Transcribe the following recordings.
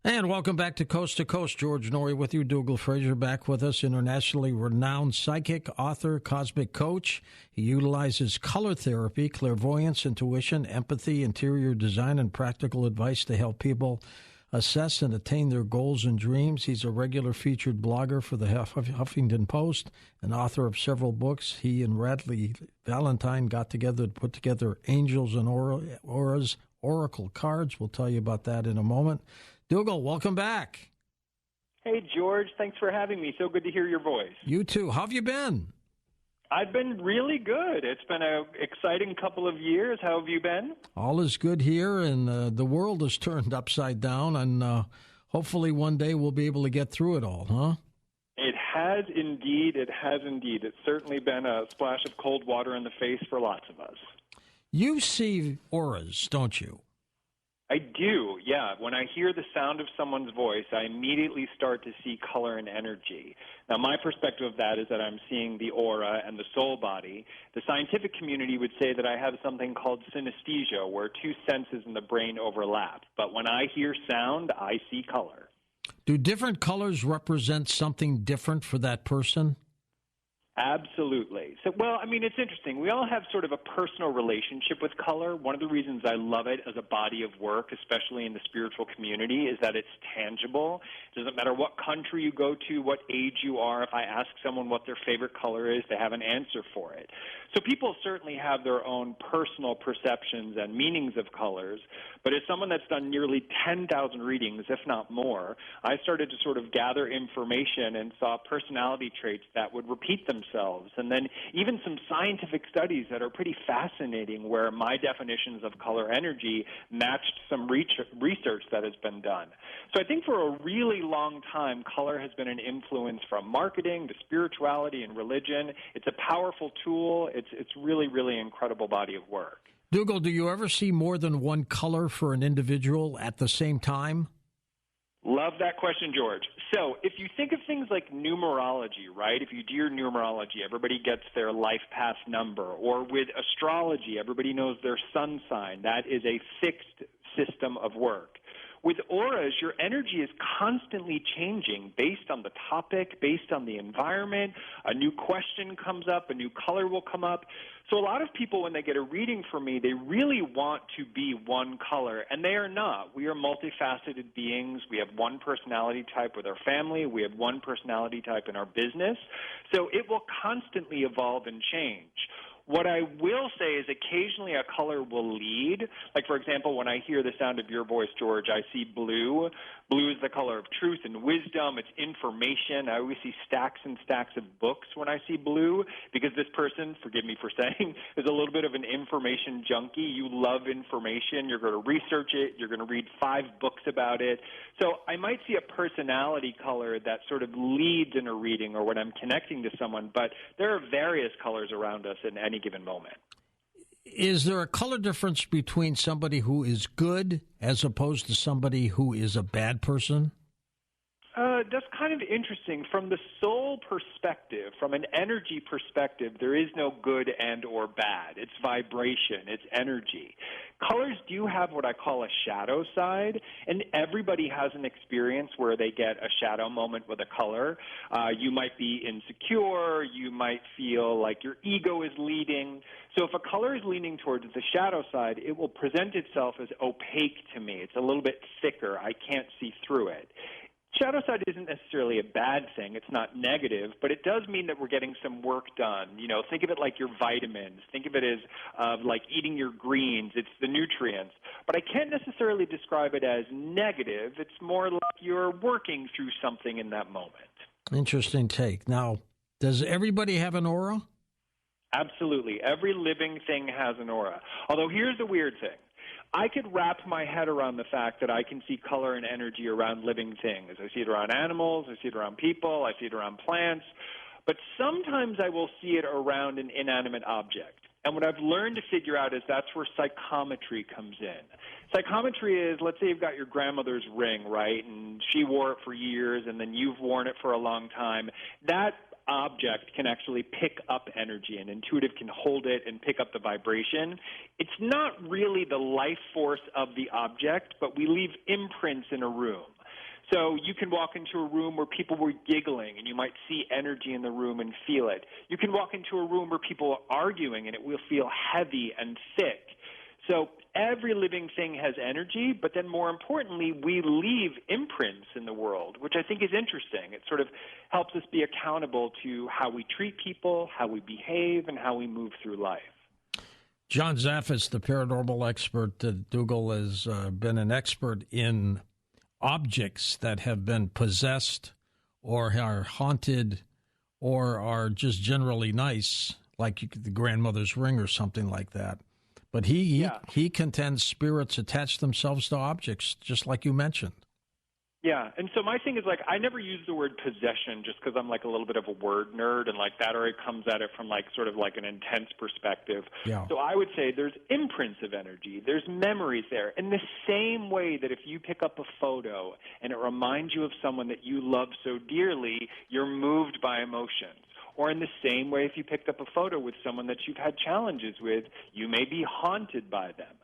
And welcome back to Coast. George Norrie with you. Dougal Fraser back with us, internationally renowned psychic, author, cosmic coach. He utilizes color therapy, clairvoyance, intuition, empathy, interior design, and practical advice to help people assess and attain their goals and dreams. He's a regular featured blogger for the Huffington Post and author of several books. He and Radley Valentine got together to put together Angels and Auras, Oracle cards. We'll tell you about that in a moment. Dougal, welcome back. Hey, George. Thanks for having me. So good to hear your voice. You too. How have you been? I've been really good. It's been an exciting couple of years. How have you been? All is good here, and the world is turned upside down, and hopefully one day we'll be able to get through it all, huh? It has indeed. It has indeed. It's certainly been a splash of cold water in the face for lots of us. You see auras, don't you? I do, yeah. When I hear the sound of someone's voice, I immediately start to see color and energy. Now, my perspective of that is that I'm seeing the aura and the soul body. The scientific community would say that I have something called synesthesia, where two senses in the brain overlap. But when I hear sound, I see color. Do different colors represent something different for that person? Absolutely. So, well, I mean, it's interesting. We all have sort of a personal relationship with color. One of the reasons I love it as a body of work, especially in the spiritual community, is that it's tangible. It doesn't matter what country you go to, what age you are. If I ask someone what their favorite color is, they have an answer for it. So people certainly have their own personal perceptions and meanings of colors. But as someone that's done nearly 10,000 readings, if not more, I started to sort of gather information and saw personality traits that would repeat themselves. And then even some scientific studies that are pretty fascinating where my definitions of color energy matched some research that has been done. So I think for a really long time, color has been an influence from marketing to spirituality and religion. It's a powerful tool. It's really, really incredible body of work. Dougal, do you ever see more than one color for an individual at the same time? Love that question, George. So if you think of things like numerology, right? If you do your numerology, everybody gets their life path number. Or with astrology, everybody knows their sun sign. That is a fixed system of work. With auras, your energy is constantly changing based on the topic, based on the environment. A new question comes up, a new color will come up. So a lot of people, when they get a reading from me, they really want to be one color, and they are not. We are multifaceted beings. We have one personality type with our family. We have one personality type in our business. So it will constantly evolve and change. What I will say is occasionally a color will lead. Like, for example, when I hear the sound of your voice, George, I see blue. Blue is the color of truth and wisdom. It's information. I always see stacks and stacks of books when I see blue because this person, forgive me for saying, is a little bit of an information junkie. You love information. You're going to research it. You're going to read 5 books about it. So I might see a personality color that sort of leads in a reading or when I'm connecting to someone, but there are various colors around us in any given moment. Is there a color difference between somebody who is good as opposed to somebody who is a bad person? That's kind of interesting. From the soul perspective, from an energy perspective, there is no good and or bad. It's vibration. It's energy. Colors do have what I call a shadow side, and everybody has an experience where they get a shadow moment with a color. You might be insecure. You might feel like your ego is leading. So if a color is leaning towards the shadow side, it will present itself as opaque to me. It's a little bit thicker. I can't see through it. Shadow side isn't necessarily a bad thing. It's not negative, but it does mean that we're getting some work done. You know, think of it like your vitamins. Think of it as like eating your greens. It's the nutrients. But I can't necessarily describe it as negative. It's more like you're working through something in that moment. Interesting take. Now, does everybody have an aura? Absolutely. Every living thing has an aura. Although here's the weird thing. I could wrap my head around the fact that I can see color and energy around living things. I see it around animals, I see it around people, I see it around plants, but sometimes I will see it around an inanimate object. And what I've learned to figure out is that's where psychometry comes in. Psychometry is, let's say you've got your grandmother's ring, right, and she wore it for years, and then you've worn it for a long time. That object can actually pick up energy, and intuitive can hold it and pick up the vibration. It's not really the life force of the object, but we leave imprints in a room. So you can walk into a room where people were giggling, and you might see energy in the room and feel it. You can walk into a room where people are arguing, and it will feel heavy and thick. So every living thing has energy, but then more importantly, we leave imprints in the world, which I think is interesting. It sort of helps us be accountable to how we treat people, how we behave, and how we move through life. John Zaffis, the paranormal expert, Dougal has been an expert in objects that have been possessed or are haunted or are just generally nice, like the grandmother's ring or something like that. But he contends spirits attach themselves to objects, just like you mentioned. Yeah, and so my thing is, like, I never use the word possession just because I'm, like, a little bit of a word nerd, and, like, that already comes at it from, like, sort of like an intense perspective. Yeah. So I would say there's imprints of energy. There's memories there. In the same way that if you pick up a photo and it reminds you of someone that you love so dearly, you're moved by emotions. Or in the same way, if you picked up a photo with someone that you've had challenges with, you may be haunted by them.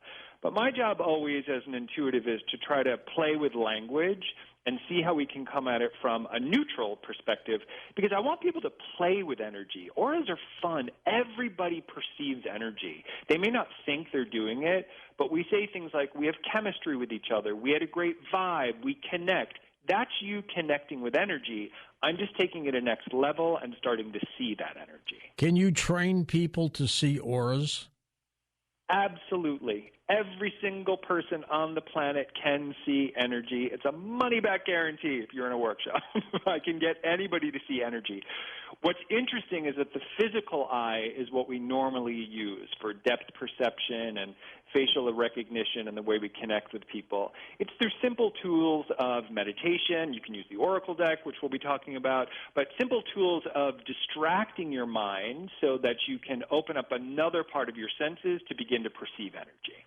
But my job always as an intuitive is to try to play with language and see how we can come at it from a neutral perspective, because I want people to play with energy. Auras are fun. Everybody perceives energy. They may not think they're doing it, but we say things like, we have chemistry with each other, we had a great vibe, we connect. That's you connecting with energy. I'm just taking it a next level and starting to see that energy. Can you train people to see auras? Absolutely. Every single person on the planet can see energy. It's a money-back guarantee if you're in a workshop. I can get anybody to see energy. What's interesting is that the physical eye is what we normally use for depth perception and facial recognition and the way we connect with people. It's through simple tools of meditation. You can use the Oracle deck, which we'll be talking about, but simple tools of distracting your mind so that you can open up another part of your senses to begin to perceive energy.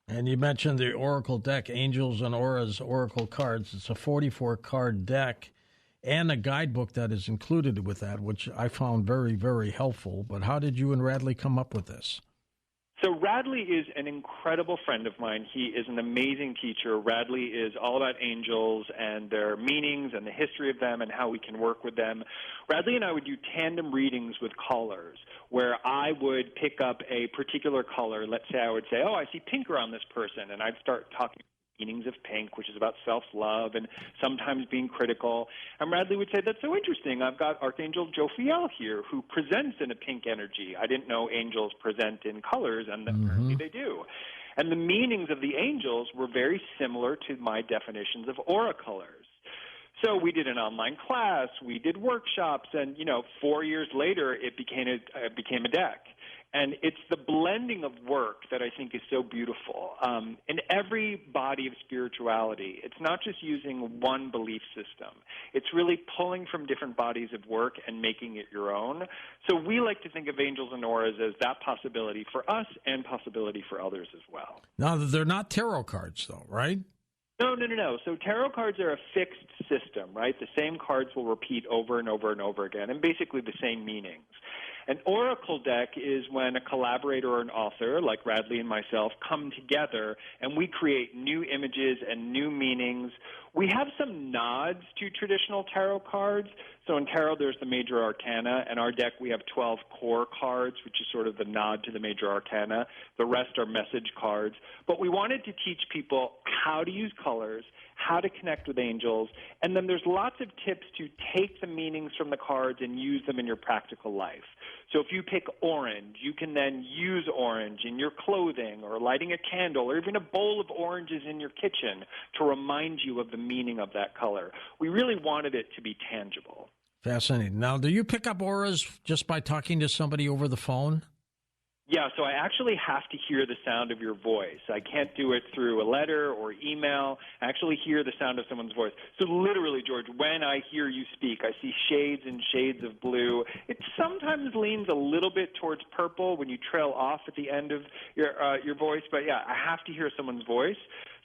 And you mentioned the Oracle deck, Angels and Auras Oracle cards. It's a 44-card deck and a guidebook that is included with that, which I found very, very helpful. But how did you and Radley come up with this? So Radley is an incredible friend of mine. He is an amazing teacher. Radley is all about angels and their meanings and the history of them and how we can work with them. Radley and I would do tandem readings with callers where I would pick up a particular color. Let's say I would say, oh, I see pink around this person, and I'd start talking meanings of pink, which is about self-love and sometimes being critical. And Radley would say, that's so interesting. I've got Archangel Jophiel here who presents in a pink energy. I didn't know angels present in colors, and apparently they do. And the meanings of the angels were very similar to my definitions of aura colors. So we did an online class, we did workshops, and, 4 years later, it became a deck. And it's the blending of work that I think is so beautiful. In every body of spirituality, it's not just using one belief system. It's really pulling from different bodies of work and making it your own. So we like to think of angels and auras as that possibility for us and possibility for others as well. Now, they're not tarot cards, though, right? No. So tarot cards are a fixed system, right? The same cards will repeat over and over and over again, and basically the same meanings. An oracle deck is when a collaborator or an author, like Radley and myself, come together and we create new images and new meanings. We have some nods to traditional tarot cards. So in tarot, there's the major arcana. In our deck, we have 12 core cards, which is sort of the nod to the major arcana. The rest are message cards. But we wanted to teach people how to use colors, how to connect with angels, and then there's lots of tips to take the meanings from the cards and use them in your practical life. So if you pick orange, you can then use orange in your clothing or lighting a candle or even a bowl of oranges in your kitchen to remind you of the meaning of that color. We really wanted it to be tangible. Fascinating. Now, do you pick up auras just by talking to somebody over the phone? Yeah, so I actually have to hear the sound of your voice. I can't do it through a letter or email. I actually hear the sound of someone's voice. So literally, George, when I hear you speak, I see shades and shades of blue. It sometimes leans a little bit towards purple when you trail off at the end of your voice. But, yeah, I have to hear someone's voice.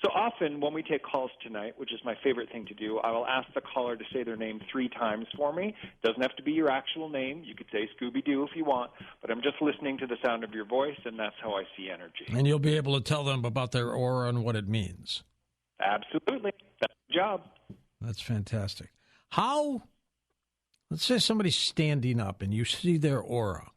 So often when we take calls tonight, which is my favorite thing to do, I will ask the caller to say their name 3 times for me. It doesn't have to be your actual name. You could say Scooby-Doo if you want, but I'm just listening to the sound of your voice, and that's how I see energy. And you'll be able to tell them about their aura and what it means. Absolutely. That's the job. That's fantastic. How, let's say somebody's standing up and you see their aura.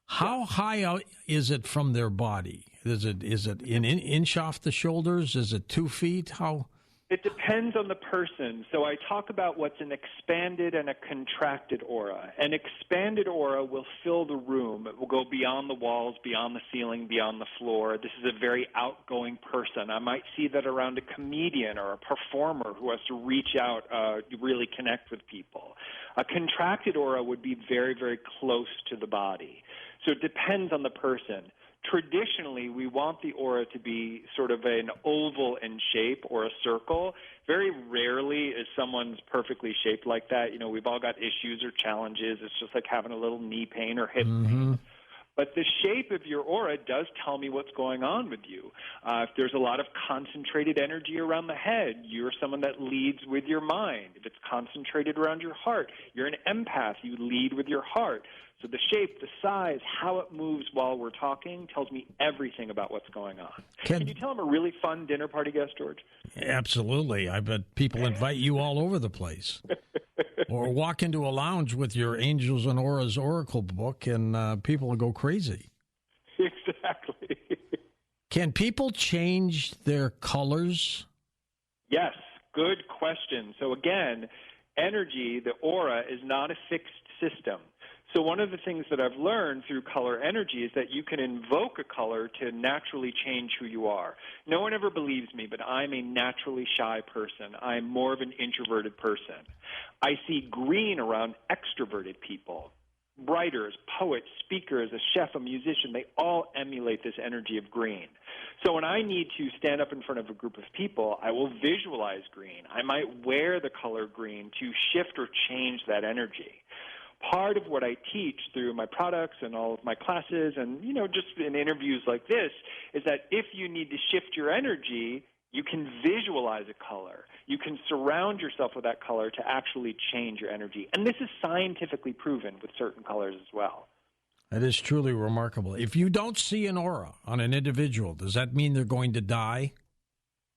How high out is it from their body? Is it an inch off the shoulders? Is it 2 feet? How? It depends on the person. So I talk about what's an expanded and a contracted aura. An expanded aura will fill the room. It will go beyond the walls, beyond the ceiling, beyond the floor. This is a very outgoing person. I might see that around a comedian or a performer who has to reach out, really connect with people. A contracted aura would be very, very close to the body. So it depends on the person. Traditionally, we want the aura to be sort of an oval in shape or a circle. Very rarely is someone's perfectly shaped like that. You know, we've all got issues or challenges. It's just like having a little knee pain or hip pain. But the shape of your aura does tell me what's going on with you. If there's a lot of concentrated energy around the head, you're someone that leads with your mind. If it's concentrated around your heart, you're an empath. You lead with your heart. So the shape, the size, how it moves while we're talking tells me everything about what's going on. Can you tell them a really fun dinner party guest, George? Absolutely. I bet people invite you all over the place. Or walk into a lounge with your Angels and Auras Oracle book, and people will go crazy. Exactly. Can people change their colors? Yes, good question. So again, energy, the aura, is not a fixed system. So one of the things that I've learned through color energy is that you can invoke a color to naturally change who you are. No one ever believes me, but I'm a naturally shy person. I'm more of an introverted person. I see green around extroverted people. Writers, poets, speakers, a chef, a musician, they all emulate this energy of green. So when I need to stand up in front of a group of people, I will visualize green. I might wear the color green to shift or change that energy. Part of what I teach through my products and all of my classes and, you know, just in interviews like this is that if you need to shift your energy, you can visualize a color. You can surround yourself with that color to actually change your energy. And this is scientifically proven with certain colors as well. That is truly remarkable. If you don't see an aura on an individual, does that mean they're going to die?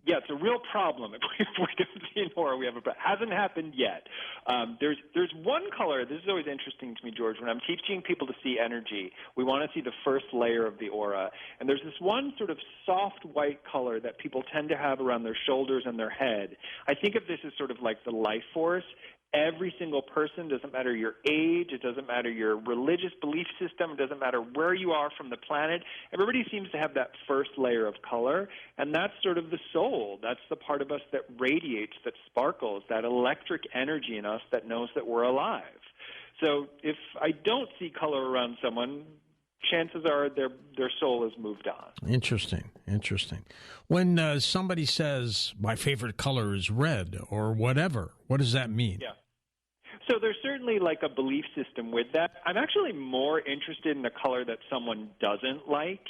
Yeah, it's a real problem. If we don't see an aura, we have hasn't happened yet. There's one color. This is always interesting to me, George. When I'm teaching people to see energy, we want to see the first layer of the aura. And there's this one sort of soft white color that people tend to have around their shoulders and their head. I think of this as sort of like the life force. Every single person, doesn't matter your age, it doesn't matter your religious belief system, it doesn't matter where you are from the planet, everybody seems to have that first layer of color, and that's sort of the soul. That's the part of us that radiates, that sparkles, that electric energy in us that knows that we're alive. So if I don't see color around someone, chances are their soul has moved on. Interesting. When somebody says, my favorite color is red or whatever, what does that mean? Yeah. So there's certainly like a belief system with that. I'm actually more interested in the color that someone doesn't like.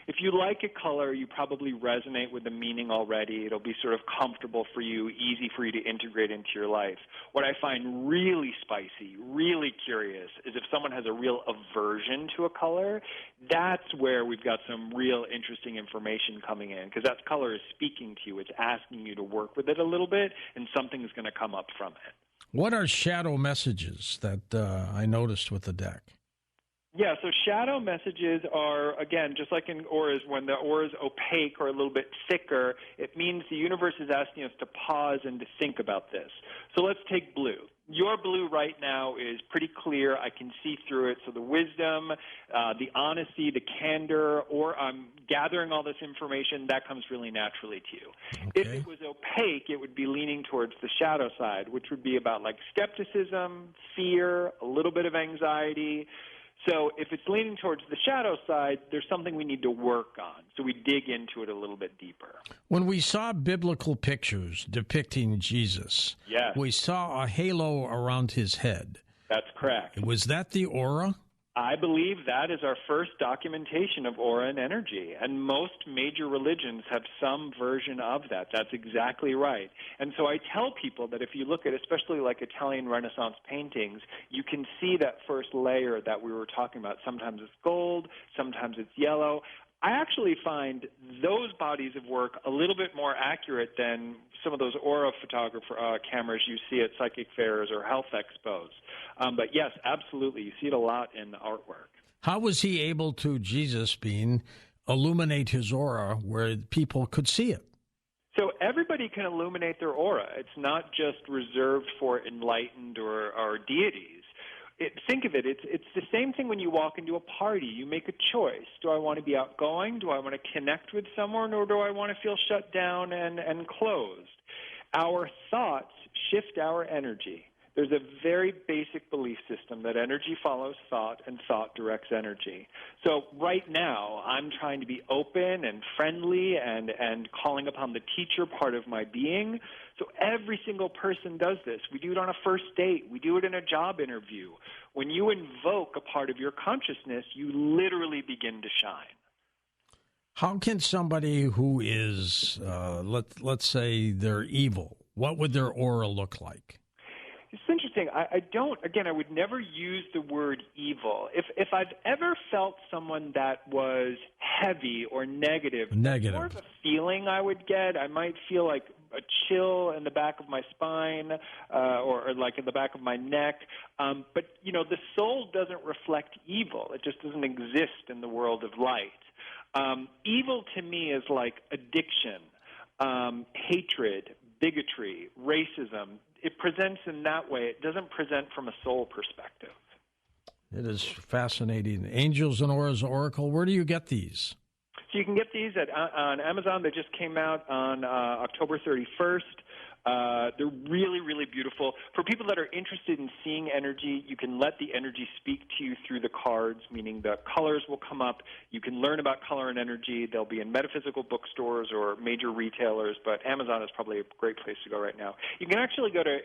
If you like a color, you probably resonate with the meaning already. It'll be sort of comfortable for you, easy for you to integrate into your life. What I find really spicy, really curious, is if someone has a real aversion to a color, that's where we've got some real interesting information coming in, because that color is speaking to you. It's asking you to work with it a little bit, and something's going to come up from it. What are shadow messages that I noticed with the deck? Yeah, so shadow messages are, again, just like in auras, when the aura is opaque or a little bit thicker, it means the universe is asking us to pause and to think about this. So let's take blue. Your blue right now is pretty clear. I can see through it. So the wisdom, the honesty, the candor, or I'm gathering all this information, that comes really naturally to you. Okay. If it was opaque, it would be leaning towards the shadow side, which would be about like skepticism, fear, a little bit of anxiety. So if it's leaning towards the shadow side, there's something we need to work on. So we dig into it a little bit deeper. When we saw biblical pictures depicting Jesus, yes, we saw a halo around his head. That's correct. Was that the aura? I believe that is our first documentation of aura and energy, and most major religions have some version of that. That's exactly right. And so I tell people that if you look at especially like Italian Renaissance paintings, you can see that first layer that we were talking about. Sometimes it's gold, sometimes it's yellow. I actually find those bodies of work a little bit more accurate than some of those aura photographer cameras you see at psychic fairs or health expos. But yes, absolutely, you see it a lot in artwork. How was he able to, Jesus being, illuminate his aura where people could see it? So everybody can illuminate their aura. It's not just reserved for enlightened or deities. Think of it. It's the same thing when you walk into a party. You make a choice. Do I want to be outgoing? Do I want to connect with someone? Or do I want to feel shut down and closed? Our thoughts shift our energy. There's a very basic belief system that energy follows thought and thought directs energy. So right now, I'm trying to be open and friendly and calling upon the teacher part of my being. So every single person does this. We do it on a first date. We do it in a job interview. When you invoke a part of your consciousness, you literally begin to shine. How can somebody who is, let's say they're evil, what would their aura look like? It's interesting. I would never use the word evil. If I've ever felt someone that was heavy or negative, more of a feeling I would get. I might feel like a chill in the back of my spine or like in the back of my neck. But, the soul doesn't reflect evil. It just doesn't exist in the world of light. Evil to me is like addiction, hatred, bigotry, racism. It presents in that way. It doesn't present from a soul perspective. It is fascinating. Angels and Auras Oracle, where do you get these? So you can get these on Amazon. They just came out on October 31st. They're really, really beautiful. For people that are interested in seeing energy, you can let the energy speak to you through the cards, meaning the colors will come up. You can learn about color and energy. They'll be in metaphysical bookstores or major retailers, but Amazon is probably a great place to go right now. You can actually go to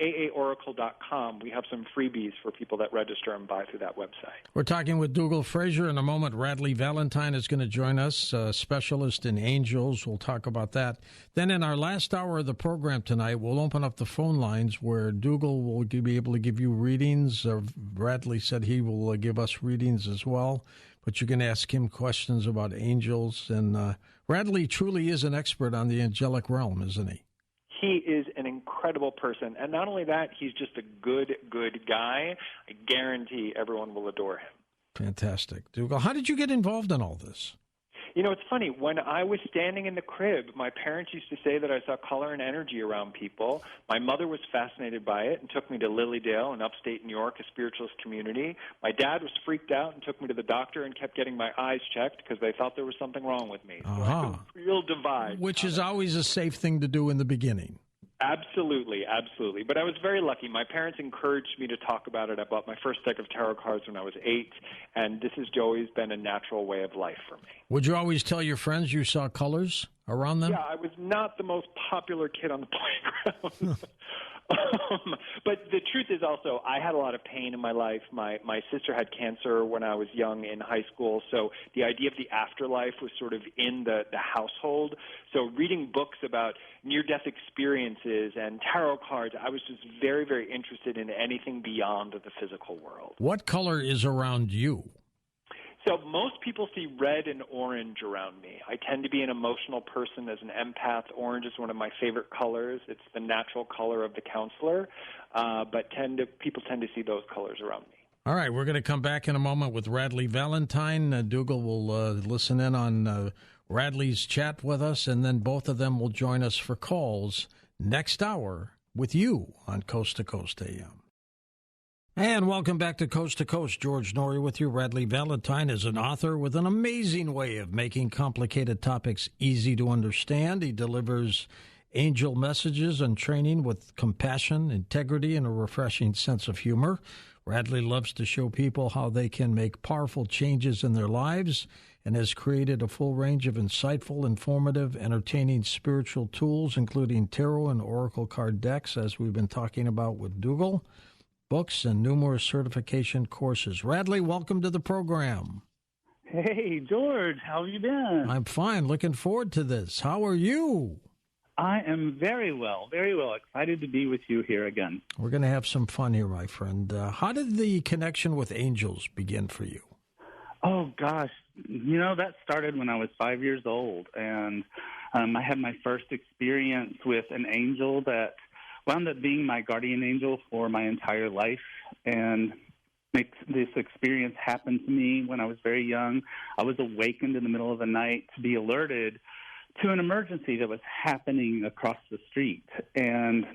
aaoracle.com. We have some freebies for people that register and buy through that website. We're talking with Dougal Fraser. In a moment, Radley Valentine is going to join us, a specialist in angels. We'll talk about that. Then in our last hour of the program tonight, we'll open up the phone lines where Dougal will be able to give you readings. Bradley said he will give us readings as well, but you can ask him questions about angels. And Bradley truly is an expert on the angelic realm, isn't he? He is an incredible person. And not only that, he's just a good guy. I guarantee everyone will adore him. Fantastic. Dougal, how did you get involved in all this? It's funny. When I was standing in the crib, my parents used to say that I saw color and energy around people. My mother was fascinated by it and took me to Lilydale in upstate New York, a spiritualist community. My dad was freaked out and took me to the doctor and kept getting my eyes checked because they thought there was something wrong with me. So I had a real divide. Which is always a safe thing to do in the beginning. Absolutely. But I was very lucky. My parents encouraged me to talk about it. I bought my first deck of tarot cards when I was 8, and this has always been a natural way of life for me. Would you always tell your friends you saw colors around them? Yeah, I was not the most popular kid on the playground. But the truth is also I had a lot of pain in my life. My sister had cancer when I was young in high school, so the idea of the afterlife was sort of in the household. So reading books about near-death experiences and tarot cards, I was just very, very interested in anything beyond the physical world. What color is around you? So most people see red and orange around me. I tend to be an emotional person as an empath. Orange is one of my favorite colors. It's the natural color of the counselor, but people tend to see those colors around me. All right, we're going to come back in a moment with Radley Valentine. Dougal will listen in on Radley's chat with us, and then both of them will join us for calls next hour with you on Coast to Coast AM. And welcome back to Coast. George Norrie with you. Radley Valentine is an author with an amazing way of making complicated topics easy to understand. He delivers angel messages and training with compassion, integrity, and a refreshing sense of humor. Radley loves to show people how they can make powerful changes in their lives and has created a full range of insightful, informative, entertaining spiritual tools, including tarot and oracle card decks, as we've been talking about with Dougal, books, and numerous certification courses. Radley, welcome to the program. Hey, George, how have you been? I'm fine. Looking forward to this. How are you? I am very well. Excited to be with you here again. We're going to have some fun here, my friend. How did the connection with angels begin for you? Oh, gosh. That started when I was 5 years old. And I had my first experience with an angel that wound up being my guardian angel for my entire life. And this experience happened to me when I was very young. I was awakened in the middle of the night to be alerted to an emergency that was happening across the street. And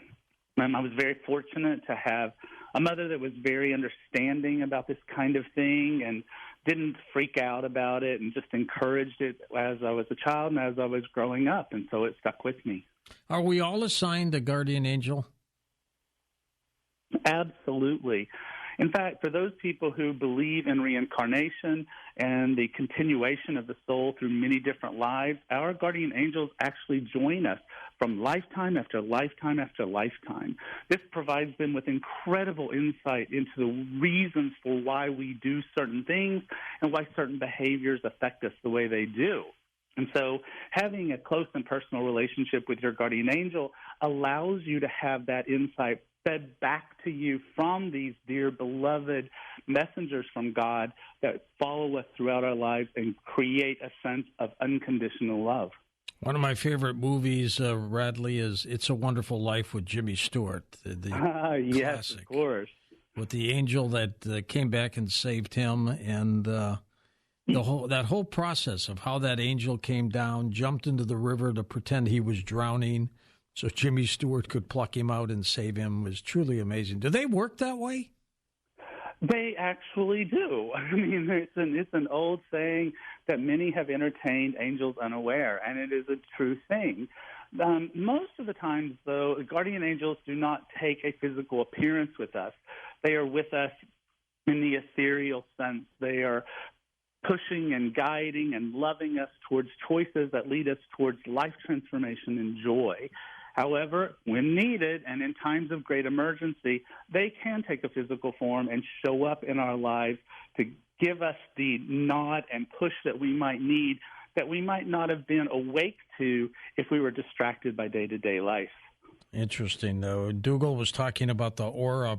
I was very fortunate to have a mother that was very understanding about this kind of thing and didn't freak out about it and just encouraged it as I was a child and as I was growing up. And so it stuck with me. Are we all assigned a guardian angel? Absolutely. In fact, for those people who believe in reincarnation and the continuation of the soul through many different lives, our guardian angels actually join us from lifetime after lifetime after lifetime. This provides them with incredible insight into the reasons for why we do certain things and why certain behaviors affect us the way they do. And so having a close and personal relationship with your guardian angel allows you to have that insight fed back to you from these dear beloved messengers from God that follow us throughout our lives and create a sense of unconditional love. One of my favorite movies, Radley, is It's a Wonderful Life with Jimmy Stewart. Yes, of course. With the angel that came back and saved him, and that whole process of how that angel came down, jumped into the river to pretend he was drowning, so Jimmy Stewart could pluck him out and save him, was truly amazing. Do they work that way? They actually do. I mean, it's an old saying that many have entertained angels unaware, and it is a true thing. Most of the times, though, guardian angels do not take a physical appearance with us. They are with us in the ethereal sense. They are pushing and guiding and loving us towards choices that lead us towards life transformation and joy. However, when needed and in times of great emergency, they can take a physical form and show up in our lives to give us the nod and push that we might need, that we might not have been awake to if we were distracted by day-to-day life. Interesting, though. Dougal was talking about the aura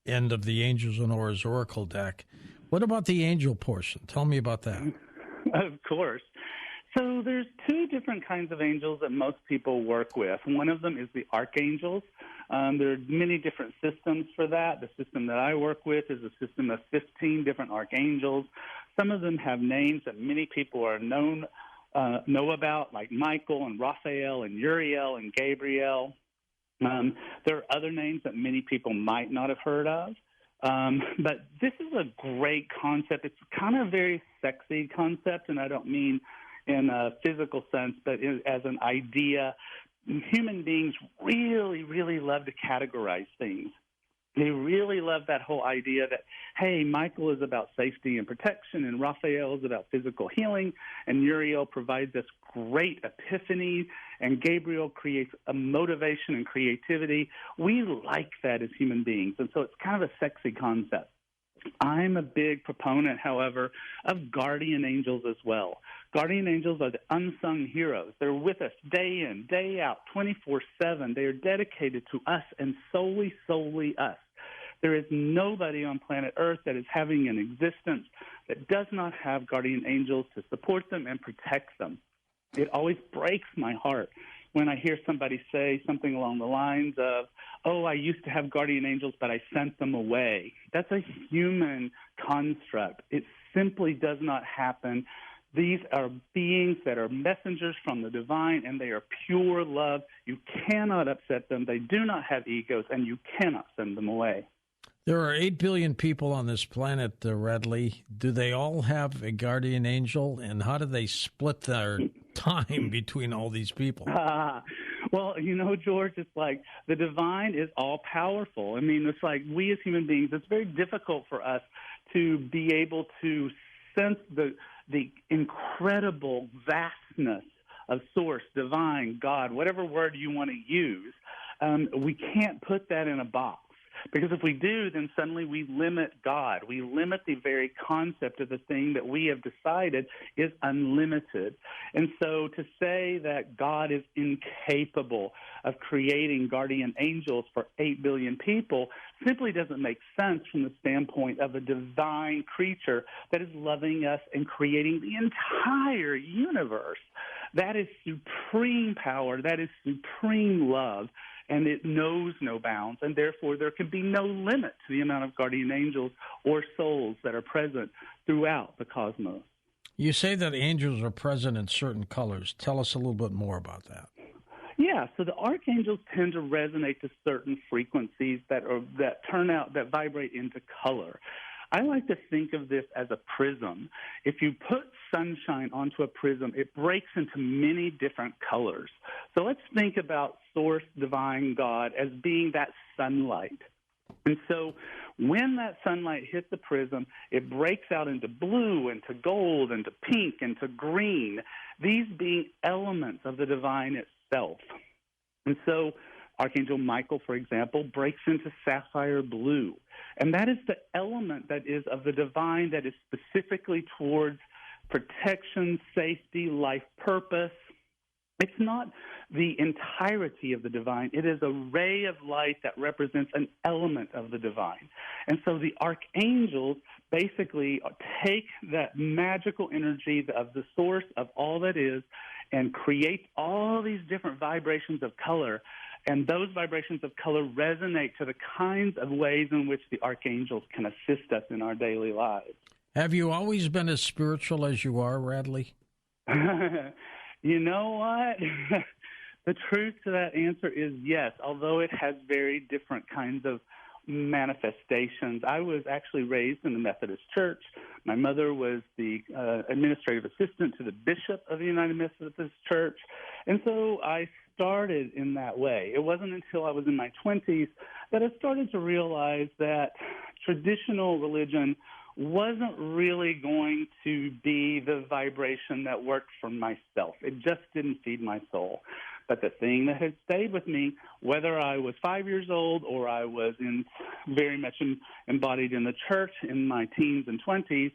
end of the Angels and Auras Oracle deck. What about the angel portion? Tell me about that. Of course. So there's two different kinds of angels that most people work with. One of them is the archangels. There are many different systems for that. The system that I work with is a system of 15 different archangels. Some of them have names that many people know about, like Michael and Raphael and Uriel and Gabriel. There are other names that many people might not have heard of. But this is a great concept. It's kind of a very sexy concept, and I don't mean in a physical sense, but as an idea. Human beings really, really love to categorize things. They really love that whole idea that, hey, Michael is about safety and protection, and Raphael is about physical healing, and Uriel provides us great epiphany, and Gabriel creates a motivation and creativity. We like that as human beings, and so it's kind of a sexy concept. I'm a big proponent, however, of guardian angels as well. Guardian angels are the unsung heroes. They're with us day in, day out, 24/7. They are dedicated to us and solely us. There is nobody on planet Earth that is having an existence that does not have guardian angels to support them and protect them. It always breaks my heart when I hear somebody say something along the lines of, oh, I used to have guardian angels, but I sent them away. That's a human construct. It simply does not happen. These are beings that are messengers from the divine, and they are pure love. You cannot upset them. They do not have egos, and you cannot send them away. There are 8 billion people on this planet, Radley. Do they all have a guardian angel, and how do they split their time between all these people? Well, George, it's like the divine is all-powerful. I mean, it's like we as human beings, it's very difficult for us to be able to sense the incredible vastness of source, divine, God, whatever word you want to use. We can't put that in a box. Because if we do, then suddenly we limit God. We limit the very concept of the thing that we have decided is unlimited. And so to say that God is incapable of creating guardian angels for 8 billion people simply doesn't make sense from the standpoint of a divine creature that is loving us and creating the entire universe. That is supreme power. That is supreme love. And it knows no bounds, and therefore there can be no limit to the amount of guardian angels or souls that are present throughout the cosmos. You say that angels are present in certain colors. Tell us a little bit more about that. Yeah, so the archangels tend to resonate to certain frequencies that vibrate into color. I like to think of this as a prism. If you put sunshine onto a prism, it breaks into many different colors. So let's think about Source, Divine God, as being that sunlight. And so when that sunlight hits the prism, it breaks out into blue, into gold, into pink, into green, these being elements of the divine itself. And so Archangel Michael, for example, breaks into sapphire blue. And that is the element that is of the divine that is specifically towards protection, safety, life purpose. It's not the entirety of the divine. It is a ray of light that represents an element of the divine. And so the archangels basically take that magical energy of the source of all that is and create all these different vibrations of color. And those vibrations of color resonate to the kinds of ways in which the archangels can assist us in our daily lives. Have you always been as spiritual as you are, Radley? You know what? The truth to that answer is yes, although it has very different kinds of manifestations. I was actually raised in the Methodist Church. My mother was the administrative assistant to the bishop of the United Methodist Church. And so I started in that way. It wasn't until I was in my 20s that I started to realize that traditional religion wasn't really going to be the vibration that worked for myself. It just didn't feed my soul. But the thing that had stayed with me, whether I was 5 years old or I was very much embodied in the church in my teens and 20s,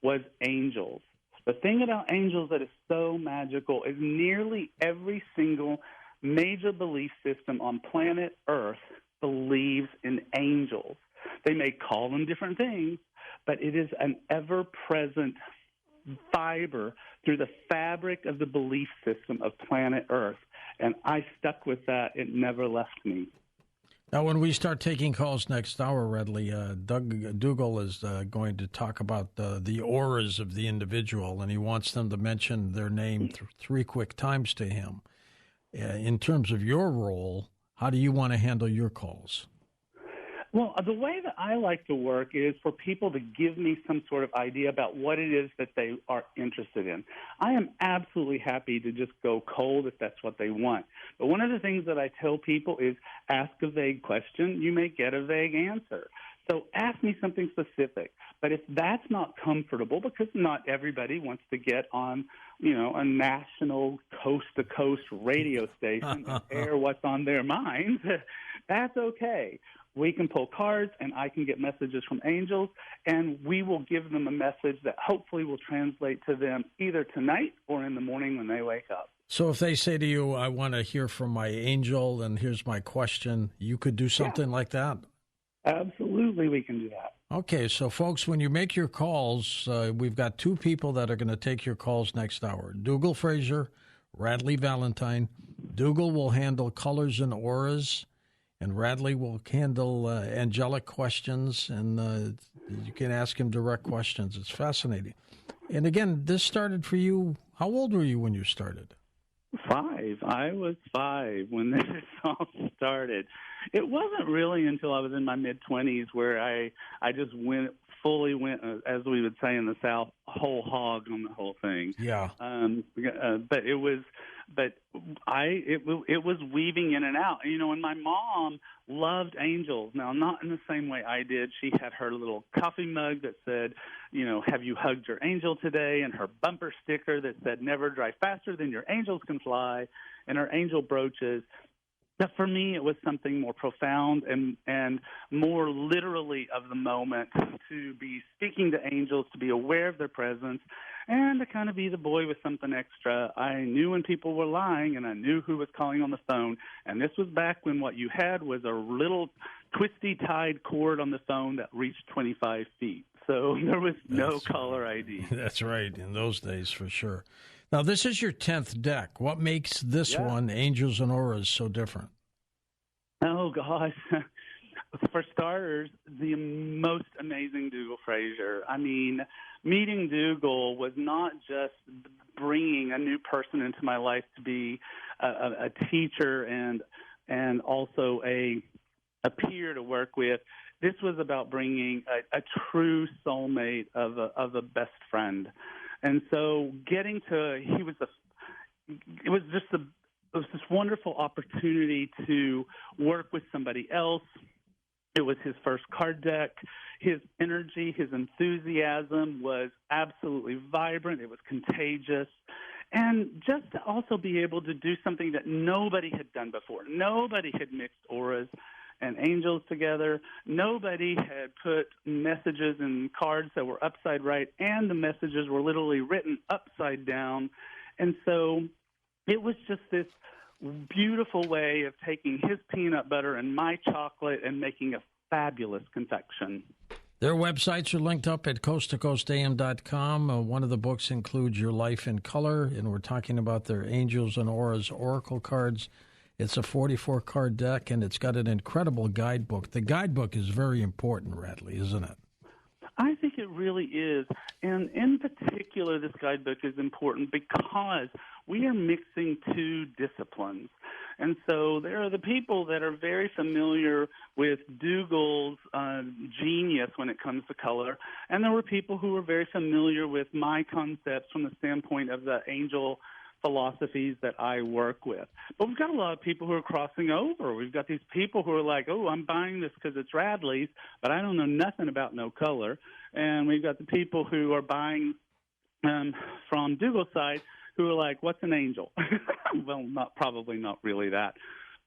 was angels. The thing about angels that is so magical is nearly every single major belief system on planet Earth believes in angels. They may call them different things, but it is an ever-present fiber through the fabric of the belief system of planet Earth. And I stuck with that. It never left me. Now, when we start taking calls next hour, Redley, Doug Dougal is going to talk about the auras of the individual, and he wants them to mention their name 3 quick times to him. In terms of your role, how do you want to handle your calls? Well, the way that I like to work is for people to give me some sort of idea about what it is that they are interested in. I am absolutely happy to just go cold if that's what they want. But one of the things that I tell people is ask a vague question, you may get a vague answer. So ask me something specific. But if that's not comfortable, because not everybody wants to get on, a national coast-to-coast radio station and air what's on their minds, that's okay. We can pull cards, and I can get messages from angels, and we will give them a message that hopefully will translate to them either tonight or in the morning when they wake up. So if they say to you, I want to hear from my angel, and here's my question, you could do something like that? Absolutely, we can do that. Okay, so folks, when you make your calls, we've got 2 people that are going to take your calls next hour. Dougal Fraser, Radley Valentine. Dougal will handle colors and auras, and Radley will handle angelic questions, and you can ask him direct questions. It's fascinating. And again, this started for you. How old were you when you started? 5. I was 5 when this all started. It wasn't really until I was in my mid-20s where I just fully went, as we would say in the South, whole hog on the whole thing. Yeah. But it was weaving in and out. And my mom loved angels. Now, not in the same way I did. She had her little coffee mug that said, have you hugged your angel today? And her bumper sticker that said, never drive faster than your angels can fly, and her angel brooches. that for me it was something more profound and more literally of the moment, to be speaking to angels, to be aware of their presence, and to kind of be the boy with something extra. I knew when people were lying, and I knew who was calling on the phone, and this was back when what you had was a little twisty-tied cord on the phone that reached 25 feet. So there was no caller ID. That's right, in those days for sure. Now, this is your 10th deck. What makes this one, Angels and Auras, so different? Oh, gosh. For starters, the most amazing Dougal Fraser. I mean, meeting Dougal was not just bringing a new person into my life to be a teacher and also a peer to work with. This was about bringing a true soulmate of a best friend. And so it was this wonderful opportunity to work with somebody else. It was his first card deck. His energy, his enthusiasm was absolutely vibrant. It was contagious. And just to also be able to do something that nobody had done before. Nobody had mixed auras and angels together. Nobody had put messages in cards that were upside right, and the messages were literally written upside down. And so it was just this beautiful way of taking his peanut butter and my chocolate and making a fabulous confection. Their websites are linked up at coasttocoastam.com. One of the books includes Your Life in Color, and we're talking about their Angels and Auras Oracle cards. It's a 44-card deck, and it's got an incredible guidebook. The guidebook is very important, Radley, isn't it? I think it really is. And in particular, this guidebook is important because we are mixing two disciplines. And so there are the people that are very familiar with Dougal's genius when it comes to color, and there were people who were very familiar with my concepts from the standpoint of the angel philosophies that I work with. But we've got a lot of people who are crossing over. We've got these people who are like, oh, I'm buying this because it's Radley's, but I don't know nothing about no color. And we've got the people who are buying from Dougal's side who are like, what's an angel? Well, probably not really that.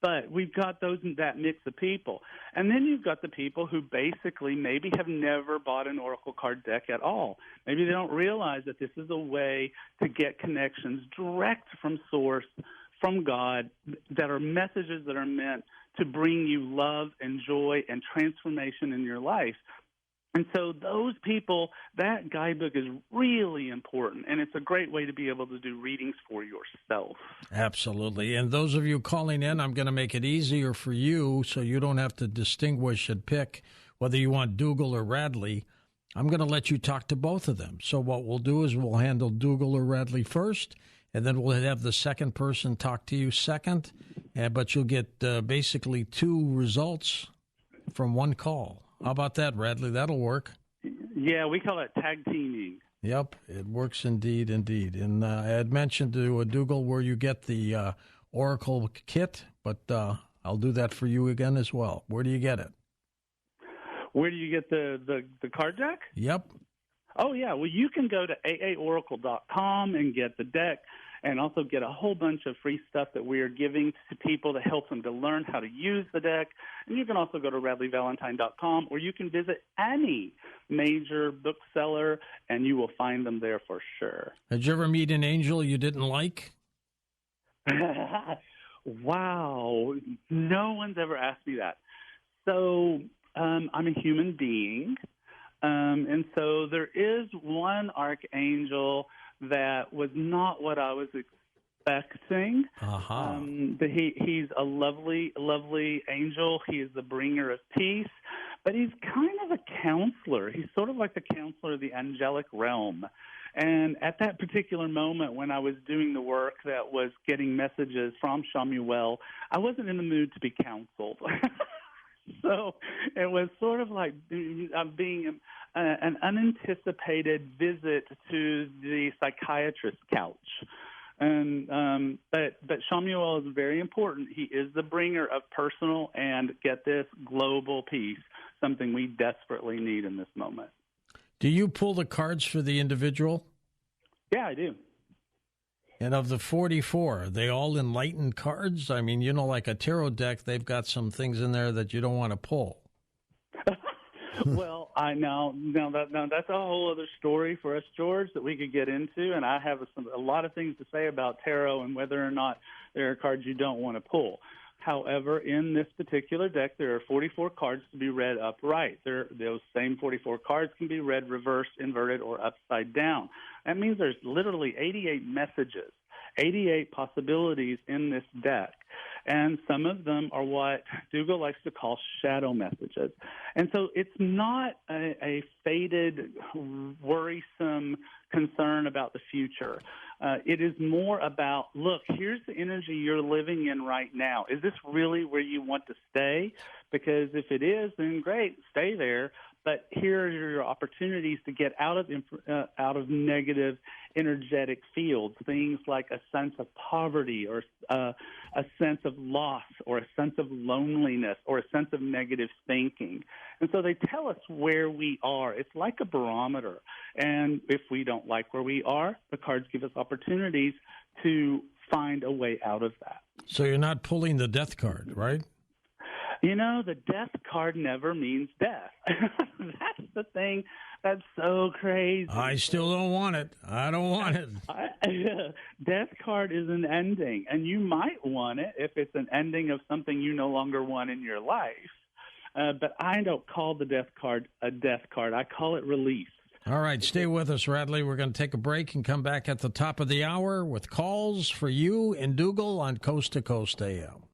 But we've got that mix of people. And then you've got the people who basically maybe have never bought an oracle card deck at all. Maybe they don't realize that this is a way to get connections direct from source, from God, that are messages that are meant to bring you love and joy and transformation in your life. And so those people, that guidebook is really important, and it's a great way to be able to do readings for yourself. Absolutely. And those of you calling in, I'm going to make it easier for you so you don't have to distinguish and pick whether you want Dougal or Radley. I'm going to let you talk to both of them. So what we'll do is we'll handle Dougal or Radley first, and then we'll have the second person talk to you second. But you'll get basically two results from one call. How about that, Radley? That'll work. Yeah, we call it tag teaming. Yep, it works indeed. And I had mentioned to Dougal where you get the Oracle kit, but I'll do that for you again as well. Where do you get it? Where do you get the card deck? Yep. Oh, yeah. Well, you can go to aaoracle.com and get the deck, and also get a whole bunch of free stuff that we are giving to people to help them to learn how to use the deck. And you can also go to radleyvalentine.com, or you can visit any major bookseller, and you will find them there for sure. Did you ever meet an angel you didn't like? Wow. No one's ever asked me that. So I'm a human being, and so there is one archangel that was not what I was expecting. Uh-huh. He's a lovely, lovely angel. He is the bringer of peace, but he's kind of a counselor. He's sort of like the counselor of the angelic realm. And at that particular moment when I was doing the work that was getting messages from Shamuel, I wasn't in the mood to be counseled. So it was sort of like being an unanticipated visit to the psychiatrist's couch. And but Shamuel is very important. He is the bringer of personal and, get this, global peace, something we desperately need in this moment. Do you pull the cards for the individual? Yeah, I do. And of the 44, are they all enlightened cards? I mean, like a tarot deck, they've got some things in there that you don't want to pull. Well, that's a whole other story for us, George, that we could get into. And I have a lot of things to say about tarot and whether or not there are cards you don't want to pull. However, in this particular deck, there are 44 cards to be read upright. Those same 44 cards can be read reversed, inverted, or upside down. That means there's literally 88 messages, 88 possibilities in this deck. And some of them are what Dougal likes to call shadow messages. And so it's not a faded, worrisome concern about the future. It is more about, look, here's the energy you're living in right now. Is this really where you want to stay? Because if it is, then great, stay there. But here are your opportunities to get out of negative energetic fields, things like a sense of poverty or a sense of loss or a sense of loneliness or a sense of negative thinking. And so they tell us where we are. It's like a barometer. And if we don't like where we are, the cards give us opportunities to find a way out of that. So you're not pulling the death card, right? The death card never means death. That's the thing that's so crazy. I still don't want it. I don't want it. Death card is an ending, and you might want it if it's an ending of something you no longer want in your life. But I don't call the death card a death card. I call it release. All right, stay with us, Radley. We're going to take a break and come back at the top of the hour with calls for you and Dougal on Coast to Coast AM.